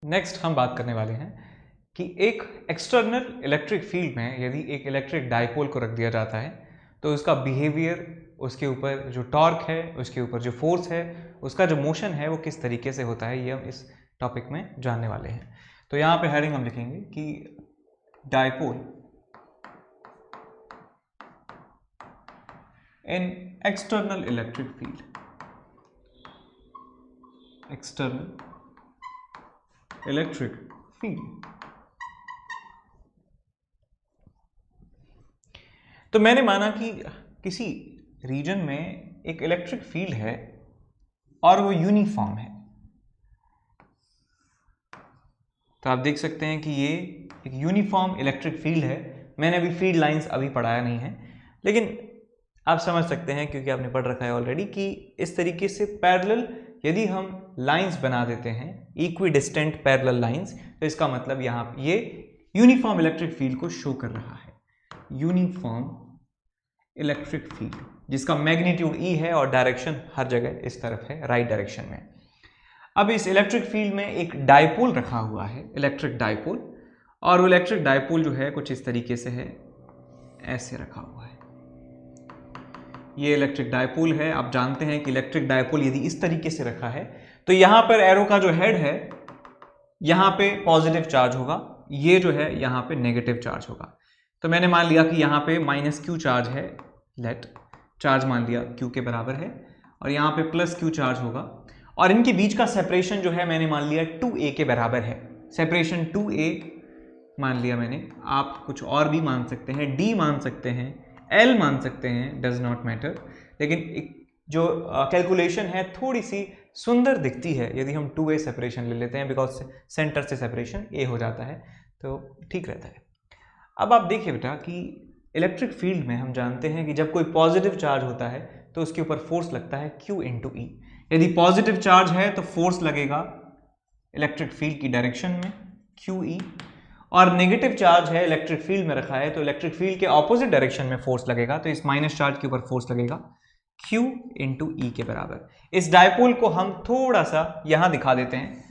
Next हम बात करने वाले हैं कि एक एक्सटर्नल इलेक्ट्रिक फील्ड में यदि एक इलेक्ट्रिक डाइपोल को रख दिया जाता है तो उसका बिहेवियर, उसके ऊपर जो टॉर्क है, उसके ऊपर जो फोर्स है, उसका जो मोशन है वो किस तरीके से होता है, ये हम इस टॉपिक में जानने वाले हैं। तो यहाँ पे हेडिंग हम लिखेंगे कि डाइपोल इन external electric field, external electric field. तो मैंने माना कि किसी रीजन में एक इलेक्ट्रिक फील्ड है और वो यूनिफॉर्म है। तो आप देख सकते हैं कि ये एक यूनिफॉर्म इलेक्ट्रिक फील्ड है। मैंने अभी फील्ड लाइंस अभी पढ़ाया नहीं है, लेकिन आप समझ सकते हैं क्योंकि आपने पढ़ रखा है ऑलरेडी कि इस तरीके से पैरेलल यदि हम लाइंस बना देते हैं, इक्वी डिस्टेंट पैरेलल लाइंस, तो इसका मतलब यहाँ ये यूनिफॉर्म इलेक्ट्रिक फील्ड को शो कर रहा है। यूनिफॉर्म इलेक्ट्रिक फील्ड जिसका मैग्नीट्यूड E है और डायरेक्शन हर जगह इस तरफ है, राइट डायरेक्शन में। अब इस इलेक्ट्रिक फील्ड में एक डाइपोल रखा हुआ है, इलेक्ट्रिक डाइपोल, और वो इलेक्ट्रिक डाइपोल जो है कुछ इस तरीके से है, ऐसे रखा हुआ है। ये इलेक्ट्रिक डाइपोल है। आप जानते हैं कि इलेक्ट्रिक डाइपोल यदि इस तरीके से रखा है तो यहां पर एरो का जो हेड है यहां पे पॉजिटिव चार्ज होगा, ये जो है यहां पे नेगेटिव चार्ज होगा। तो मैंने मान लिया कि यहाँ पे -Q चार्ज है, लेट चार्ज मान लिया Q के बराबर है, और यहाँ पे +Q चार्ज होगा, और इनके बीच का सेपरेशन जो है मैंने मान लिया 2a के बराबर है। सेपरेशन 2a मान लिया मैंने। आप कुछ और भी मान सकते हैं, D मान सकते हैं, L मान सकते हैं, डज नॉट मैटर। लेकिन जो कैलकुलेशन है थोड़ी सी सुंदर दिखती है यदि हम 2a सेपरेशन ले लेते हैं, बिकॉज सेंटर से सेपरेशन a हो जाता है, तो ठीक रहता है। अब आप देखिए बेटा कि इलेक्ट्रिक फील्ड में हम जानते हैं कि जब कोई पॉजिटिव चार्ज होता है तो उसके ऊपर फोर्स लगता है Q × E। यदि पॉजिटिव चार्ज है तो फोर्स लगेगा इलेक्ट्रिक फील्ड की डायरेक्शन में QE, और नेगेटिव चार्ज है इलेक्ट्रिक फील्ड में रखा है तो इलेक्ट्रिक फील्ड के ऑपोजिट डायरेक्शन में फोर्स लगेगा, तो इस माइनस चार्ज के ऊपर फोर्स लगेगा Q × E के बराबर। इस डायपोल को हम थोड़ा सा यहां दिखा देते हैं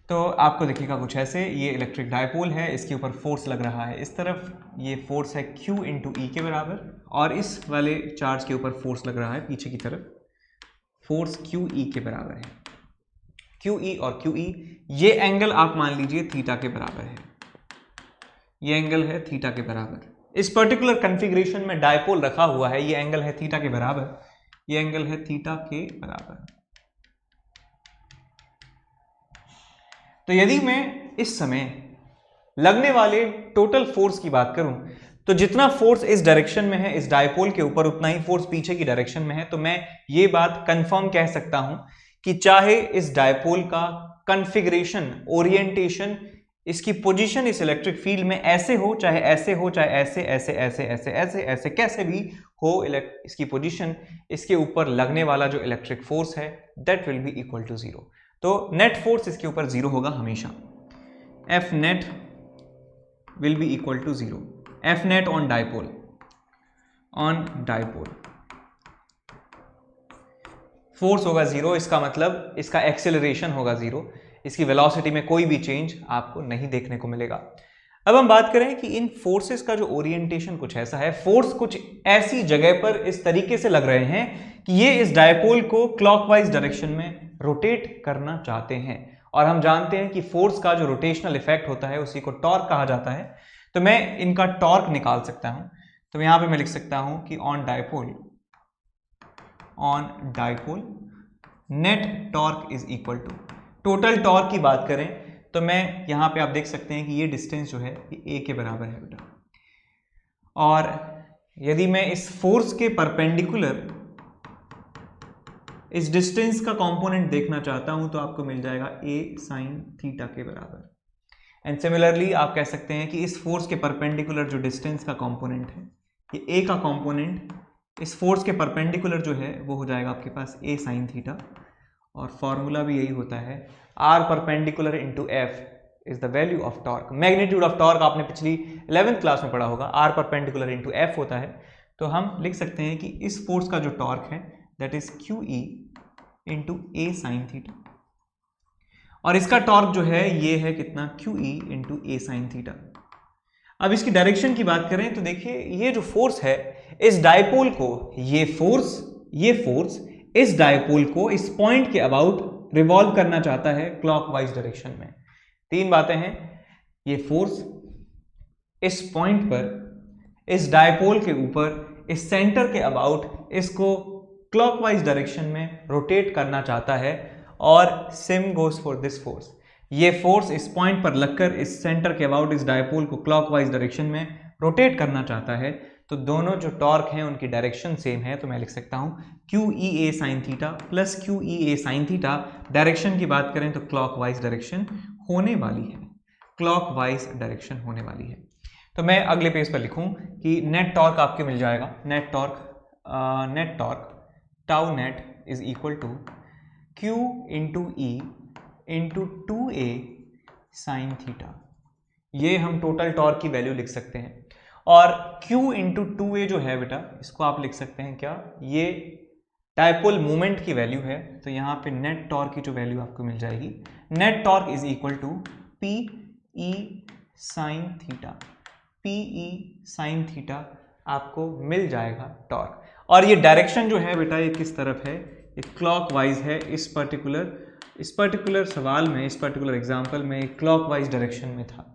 तो आपको दिखेगा कुछ ऐसे। ये इलेक्ट्रिक डायपोल है, इसके ऊपर फोर्स लग रहा है इस तरफ, ये फोर्स है Q × E के बराबर, और इस वाले चार्ज के ऊपर फोर्स लग रहा है पीछे की तरफ, फोर्स QE के बराबर है। QE और QE, ये एंगल आप मान लीजिए थीटा के बराबर है, ये एंगल है थीटा के बराबर। इस पर्टिकुलर कॉन्फ़िगरेशन में डायपोल रखा हुआ है, ये एंगल है थीटा के बराबर, ये एंगल है थीटा के बराबर। तो यदि मैं इस समय लगने वाले टोटल फोर्स की बात करूं तो जितना फोर्स इस डायरेक्शन में है इस डायपोल के ऊपर, उतना ही फोर्स पीछे की डायरेक्शन में है। तो मैं ये बात कंफर्म कह सकता हूं कि चाहे इस डायपोल का कॉन्फ़िगरेशन, ओरिएंटेशन, इसकी पोजीशन इस इलेक्ट्रिक फील्ड में ऐसे हो, चाहे ऐसे हो, चाहे ऐसे ऐसे ऐसे ऐसे ऐसे ऐसे कैसे भी हो, इसकी पोजीशन, इसके ऊपर लगने वाला जो इलेक्ट्रिक फोर्स है that will be equal to 0। तो नेट फोर्स इसके ऊपर 0 होगा हमेशा। F net will be equal to 0। F net on dipole, force होगा 0, इसका मतलब इसका एक्सेलरेशन होगा 0, इसकी वेलोसिटी में कोई भी चेंज आपको नहीं देखने को मिलेगा। अब हम बात करें कि इन फोर्सेस का जो ओरिएंटेशन कुछ ऐसा है, फोर्स कुछ ऐसी जगह पर इस तरीके से लग रहे हैं कि ये इस डायपोल को क्लॉकवाइज डायरेक्शन में रोटेट करना चाहते हैं, और हम जानते हैं कि फोर्स का जो रोटेशनल इफेक्ट होता है उसी को टॉर्क कहा जाता है। तो मैं इनका टॉर्क निकाल सकता हूं, तो यहां पे मैं लिख सकता हूं कि on dipole net torque is equal to, total torque की बात करें तो मैं यहां पे आप देख सकते हैं कि ये डिस्टेंस जो है ये a के बराबर है बेटा, और यदि मैं इस फोर्स के परपेंडिकुलर इस डिस्टेंस का कंपोनेंट देखना चाहता हूं तो आपको मिल जाएगा a sin थीटा के बराबर। एंड सिमिलरली आप कह सकते हैं कि इस फोर्स के परपेंडिकुलर जो डिस्टेंस का कंपोनेंट है, ये a का कंपोनेंट इस फोर्स के परपेंडिकुलर जो है वो हो जाएगा आपके पास a sin थीटा, और फॉर्मूला भी यही होता है r perpendicular into f is the value of torque. Magnitude of torque आपने पिछली 11th क्लास में पढ़ा होगा, r परपेंडिकुलर इंटू f होता है। तो हम लिख सकते हैं कि इस फोर्स का जो टॉर्क है that is QE into a sin theta, और इसका टॉर्क जो है ये है कितना, QE इंटू ए साइन थीटा। अब इसकी डायरेक्शन की बात करें तो देखिए ये जो फोर्स है इस डायपोल को, ये फोर्स इस डायपोल को इस पॉइंट के अबाउट रिवॉल्व करना चाहता है क्लॉकवाइज डायरेक्शन में। तीन बातें हैं, ये फोर्स इस पॉइंट पर इस डायपोल के ऊपर इस सेंटर के अबाउट इसको क्लॉकवाइज डायरेक्शन में रोटेट करना चाहता है, और same goes for this force. ये फोर्स इस पॉइंट पर लगकर इस सेंटर के अबाउट इस डायपोल को क्लॉकवाइज डायरेक्शन में रोटेट करना चाहता है। तो दोनों जो टॉर्क हैं उनकी डायरेक्शन सेम है, तो मैं लिख सकता हूं QEA sin theta plus QEA sin theta. Direction की बात करें तो क्लॉकवाइज डायरेक्शन होने वाली है, क्लॉकवाइज डायरेक्शन होने वाली है। तो मैं अगले पेज पर लिखूं कि नेट टॉर्क आपके मिल जाएगा, net torque tau net is equal to Q into E into 2A sine theta. ये हम टोटल टॉर्क की वैल्यू लिख सकते हैं। और Q इंटू 2A जो है बेटा, इसको आप लिख सकते हैं क्या, ये डायपोल मोमेंट की वैल्यू है। तो यहाँ पे नेट टॉर्क की जो वैल्यू आपको मिल जाएगी, net torque is equal to PE sine theta. PE sine theta आपको मिल जाएगा टॉर्क। और ये डायरेक्शन जो है बेटा ये किस तरफ है, ये क्लॉकवाइज है। इस पर्टिकुलर सवाल में, इस पर्टिकुलर एग्जाम्पल में क्लॉकवाइज डायरेक्शन में था।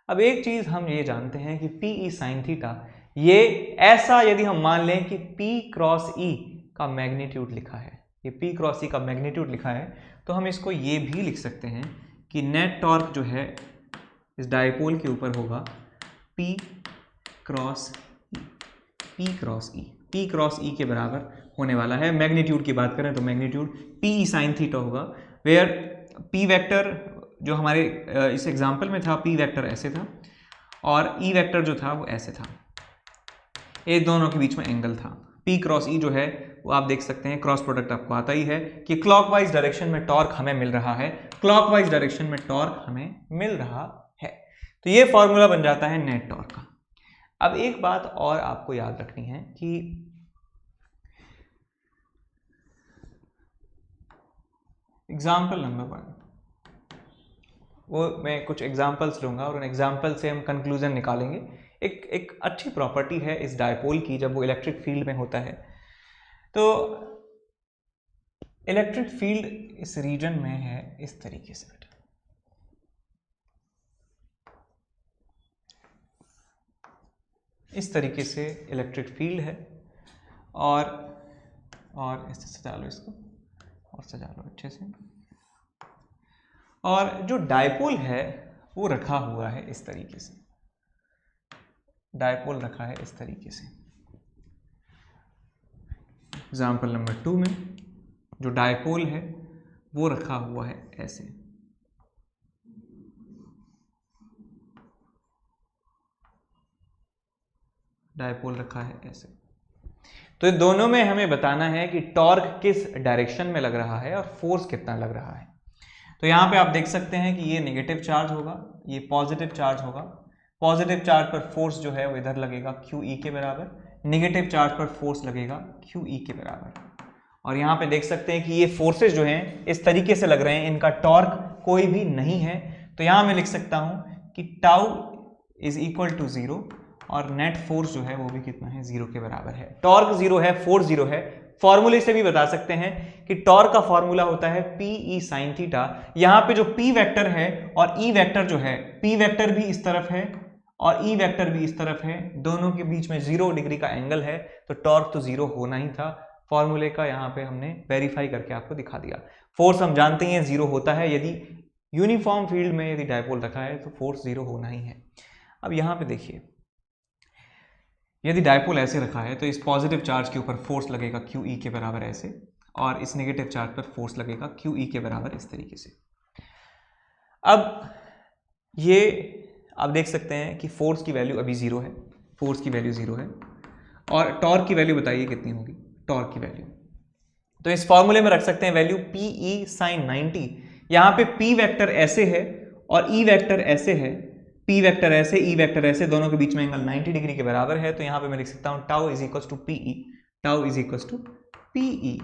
अब एक चीज़ हम ये जानते हैं कि PE साइन थीटा, ये ऐसा यदि हम मान लें कि P क्रॉस E का मैग्नीट्यूड लिखा है, ये P क्रॉस E का मैग्नीट्यूड लिखा है, तो हम इसको ये भी लिख सकते हैं कि नेट टॉर्क जो है इस डायपोल के ऊपर होगा P क्रॉस E के बराबर होने वाला है। मैग्नीट्यूड की बात करें तो मैग्नीट्यूड PE साइन थीटा होगा, वेयर P वेक्टर जो हमारे इस एग्जाम्पल में था, P वेक्टर ऐसे था और E वेक्टर जो था वो ऐसे था। ये दोनों के बीच में एंगल था। P क्रॉस E जो है वो आप देख सकते हैं, क्रॉस प्रोडक्ट आपको आता ही है कि क्लॉकवाइज डायरेक्शन में टॉर्क हमें मिल रहा है, क्लॉकवाइज डायरेक्शन में टॉर्क हमें मिल रहा है। तो ये फॉर्मूला बन जाता है नेट टॉर्क का। अब एक बात और आपको याद रखनी है कि एग्जाम्पल नंबर 1, वो मैं कुछ एग्जाम्पल्स लूंगा और उन एग्जाम्पल से हम कंक्लूजन निकालेंगे। एक अच्छी प्रॉपर्टी है इस डायपोल की, जब वो इलेक्ट्रिक फील्ड में होता है तो इलेक्ट्रिक फील्ड इस रीजन में है इस तरीके से बेटा, इस तरीके से इलेक्ट्रिक फील्ड है। और ऐसे सजा लो इसको, और सजा लो अच्छे से। और जो डायपोल है वो रखा हुआ है इस तरीके से, डायपोल रखा है इस तरीके से। एग्जाम्पल नंबर 2 में जो डायपोल है वो रखा हुआ है ऐसे। डायपोल रखा है ऐसे। तो दोनों में हमें बताना है कि टॉर्क किस डायरेक्शन में लग रहा है और फोर्स कितना लग रहा है। तो यहाँ पे आप देख सकते हैं कि ये नेगेटिव चार्ज होगा, ये पॉजिटिव चार्ज होगा। पॉजिटिव चार्ज पर फोर्स जो है वो इधर लगेगा QE के बराबर, नेगेटिव चार्ज पर फोर्स लगेगा QE के बराबर। और यहाँ पे देख सकते हैं कि ये फोर्सेस जो हैं इस तरीके से लग रहे हैं, इनका टॉर्क कोई भी नहीं है। तो यहाँ मैं लिख सकता हूँ कि टाउ इज इक्वल टू 0 और नेट फोर्स जो है वो भी कितना है, 0 के बराबर है। टॉर्क 0 है, फोर्स 0 है। फॉर्मूले से भी बता सकते हैं कि टॉर्क का फॉर्मूला होता है PE साइन थीटा। यहाँ पे जो P वेक्टर है और E वेक्टर जो है, P वेक्टर भी इस तरफ है और E वेक्टर भी इस तरफ है, दोनों के बीच में 0 डिग्री का एंगल है, तो टॉर्क तो 0 होना ही था। फॉर्मूले का यहाँ पे हमने वेरीफाई करके आपको दिखा दिया। फोर्स हम जानते हैं 0 होता है, यदि यूनिफॉर्म फील्ड में यदि डायपोल रखा है तो फोर्स 0 होना ही है। अब यहाँ पे देखिए, यदि डायपोल ऐसे रखा है तो इस पॉजिटिव चार्ज के ऊपर फोर्स लगेगा QE के बराबर ऐसे, और इस नेगेटिव चार्ज पर फोर्स लगेगा QE के बराबर इस तरीके से। अब ये आप देख सकते हैं कि फोर्स की वैल्यू अभी 0 है, फोर्स की वैल्यू 0 है। और टॉर्क की वैल्यू बताइए कितनी होगी, टॉर्क की वैल्यू तो इस फॉर्मूले में रख सकते हैं वैल्यू PE sin 90। यहाँ पे P वेक्टर ऐसे है और E वेक्टर ऐसे है, P वेक्टर ऐसे, E वेक्टर ऐसे, दोनों के बीच में एंगल 90 डिग्री के बराबर है। तो यहाँ पे मैं लिख सकता हूँ tau is equal to PE, tau is equal to PE।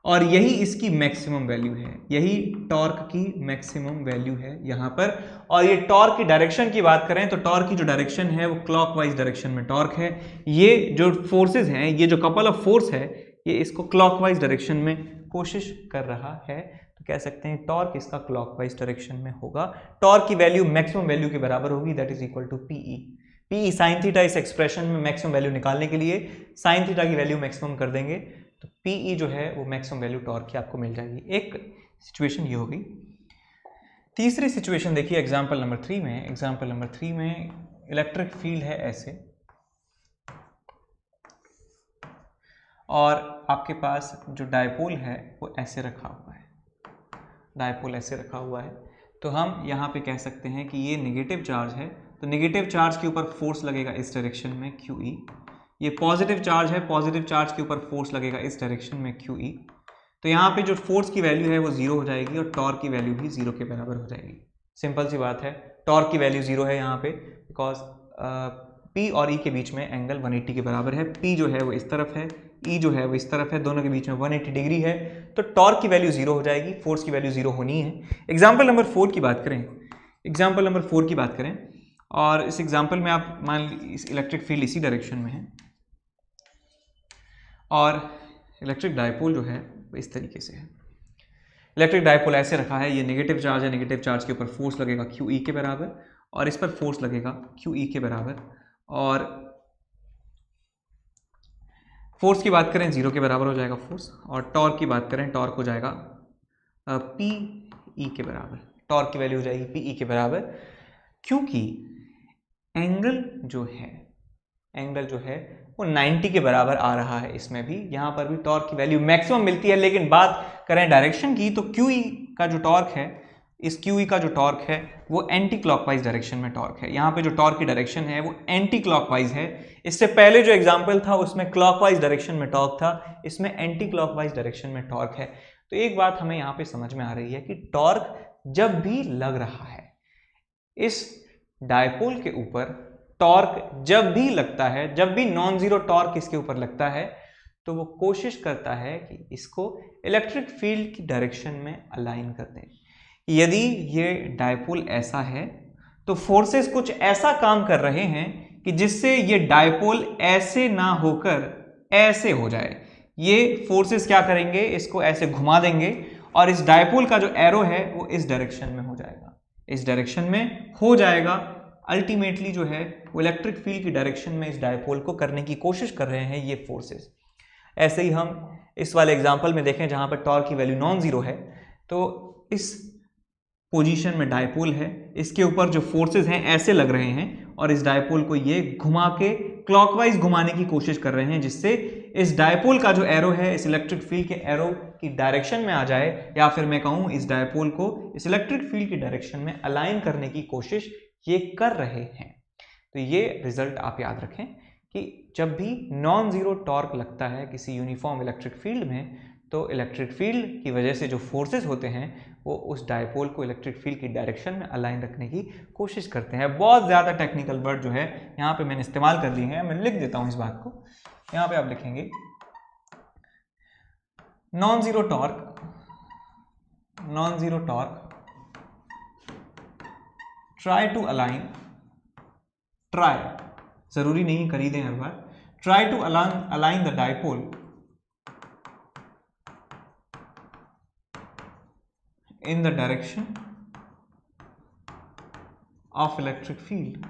और यही इसकी मैक्सिमम वैल्यू है, यही टॉर्क की मैक्सिमम वैल्यू है यहाँ पर। और ये टॉर्क की डायरेक्शन की बात करें तो टॉर्क की जो डायरेक्शन है वो क्लॉकवाइज डायरेक्शन में टॉर्क है। ये जो फोर्सेस हैं, ये जो कपल ऑफ फोर्स है, ये इसको क्लॉकवाइज डायरेक्शन में कोशिश कर रहा है, तो कह सकते हैं टॉर्क इसका क्लॉकवाइज डायरेक्शन में होगा। टॉर्क की वैल्यू मैक्सिमम वैल्यू के बराबर होगी, that is equal to P E. P E sine theta, इस एक्सप्रेशन में मैक्सिमम वैल्यू निकालने के लिए साइन थीटा की वैल्यू मैक्सिमम कर देंगे तो पीई जो है वो मैक्सिमम वैल्यू टॉर्क की आपको मिल जाएगी। एक सिचुएशन ये होगी। तीसरी सिचुएशन देखिए एग्जांपल नंबर 3 में। एग्जांपल नंबर 3 में इलेक्ट्रिक फील्ड है ऐसे, और आपके पास जो डायपोल है वो ऐसे रखा हुआ है, डायपोल ऐसे रखा हुआ है। तो हम यहाँ पे कह सकते हैं कि ये नेगेटिव चार्ज है, तो नेगेटिव चार्ज के ऊपर फोर्स लगेगा इस डायरेक्शन में QE। ये पॉजिटिव चार्ज है, पॉजिटिव चार्ज के ऊपर फोर्स लगेगा इस डायरेक्शन में QE। तो यहाँ पे जो फोर्स की वैल्यू है वो 0 हो जाएगी और टॉर्क की वैल्यू भी 0 के बराबर हो जाएगी। सिंपल सी बात है, टॉर्क की वैल्यू 0 है यहाँ पे, बिकॉज P और E के बीच में एंगल 180 के बराबर है। P जो है वो इस तरफ है, E जो है वो इस तरफ है, दोनों के बीच में 180 डिग्री है, तो टॉर्क की वैल्यू 0 हो जाएगी, फोर्स की वैल्यू 0 होनी है। एग्जाम्पल नंबर 4 की बात करें, एग्जाम्पल नंबर 4 की बात करें, और इस एग्जाम्पल में आप मान लीजिए इस इलेक्ट्रिक फील्ड इसी डायरेक्शन में है और इलेक्ट्रिक डायपोल जो है इस तरीके से है। इलेक्ट्रिक डायपोल ऐसे रखा है, ये नेगेटिव चार्ज है, नेगेटिव चार्ज के ऊपर फोर्स लगेगा QE के बराबर और इस पर फोर्स लगेगा QE के बराबर, और फोर्स की बात करें 0 के बराबर हो जाएगा फोर्स, और टॉर्क की बात करें टॉर्क हो जाएगा PE के बराबर, टॉर्क की वैल्यू हो जाएगी PE के बराबर, क्योंकि एंगल जो है वो 90 के बराबर आ रहा है। इसमें भी, यहाँ पर भी टॉर्क की वैल्यू मैक्सिमम मिलती है, लेकिन बात करें डायरेक्शन की तो QE का जो टॉर्क है, इस QE का जो टॉर्क है वो एंटी क्लॉकवाइज डायरेक्शन में टॉर्क है। यहाँ पे जो टॉर्क की डायरेक्शन है वो एंटी क्लॉकवाइज है। इससे पहले जो एग्जाम्पल था उसमें क्लॉकवाइज डायरेक्शन में टॉर्क था, इसमें एंटी क्लॉकवाइज डायरेक्शन में टॉर्क है। तो एक बात हमें यहाँ पे समझ में आ रही है कि टॉर्क जब भी लग रहा है, इस डायपोल के ऊपर टॉर्क जब भी लगता है, जब भी नॉन जीरो टॉर्क इसके ऊपर लगता है, तो वो कोशिश करता है कि इसको इलेक्ट्रिक फील्ड की डायरेक्शन में अलाइन कर दें। यदि ये डायपोल ऐसा है तो फोर्सेस कुछ ऐसा काम कर रहे हैं कि जिससे ये डायपोल ऐसे ना होकर ऐसे हो जाए। ये फोर्सेस क्या करेंगे, इसको ऐसे घुमा देंगे और इस डायपोल का जो एरो है वो इस डायरेक्शन में हो जाएगा, इस डायरेक्शन में हो जाएगा। अल्टीमेटली जो है वो इलेक्ट्रिक फील्ड की डायरेक्शन में इस डायपोल को करने की कोशिश कर रहे हैं ये फोर्सेस। ऐसे ही हम इस वाले एग्जांपल में देखें जहां पर टॉर्क की वैल्यू नॉन जीरो है, तो इस पोजीशन में डायपोल है, इसके ऊपर जो फोर्सेस हैं ऐसे लग रहे हैं और इस डायपोल को ये घुमा के क्लॉकवाइज घुमाने की कोशिश कर रहे हैं, जिससे इस डायपोल का जो एरो है इस इलेक्ट्रिक फील्ड के एरो की डायरेक्शन में आ जाए, या फिर मैं कहूं इस डायपोल को इस इलेक्ट्रिक फील्ड की डायरेक्शन में अलाइन करने की कोशिश ये कर रहे हैं। तो ये रिजल्ट आप याद रखें कि जब भी नॉन जीरो टॉर्क लगता है किसी यूनिफॉर्म इलेक्ट्रिक फील्ड में, तो इलेक्ट्रिक फील्ड की वजह से जो फोर्सेस होते हैं वो उस डायपोल को इलेक्ट्रिक फील्ड की डायरेक्शन में अलाइन रखने की कोशिश करते हैं। बहुत ज़्यादा टेक्निकल वर्ड जो है यहाँ पे मैंने इस्तेमाल कर लिए हैं, मैं लिख देता हूँ इस बात को। यहाँ पे आप लिखेंगे non zero torque try to align, try जरूरी नहीं कर ही दें हर बार, try to align the dipole in the direction of electric field,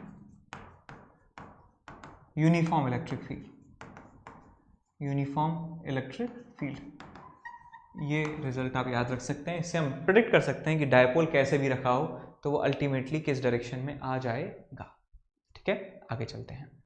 uniform electric field। ये रिजल्ट आप याद रख सकते हैं। इससे हम प्रेडिक्ट कर सकते हैं कि डायपोल कैसे भी रखा हो तो वो अल्टीमेटली किस डायरेक्शन में आ जाएगा। ठीक है, आगे चलते हैं।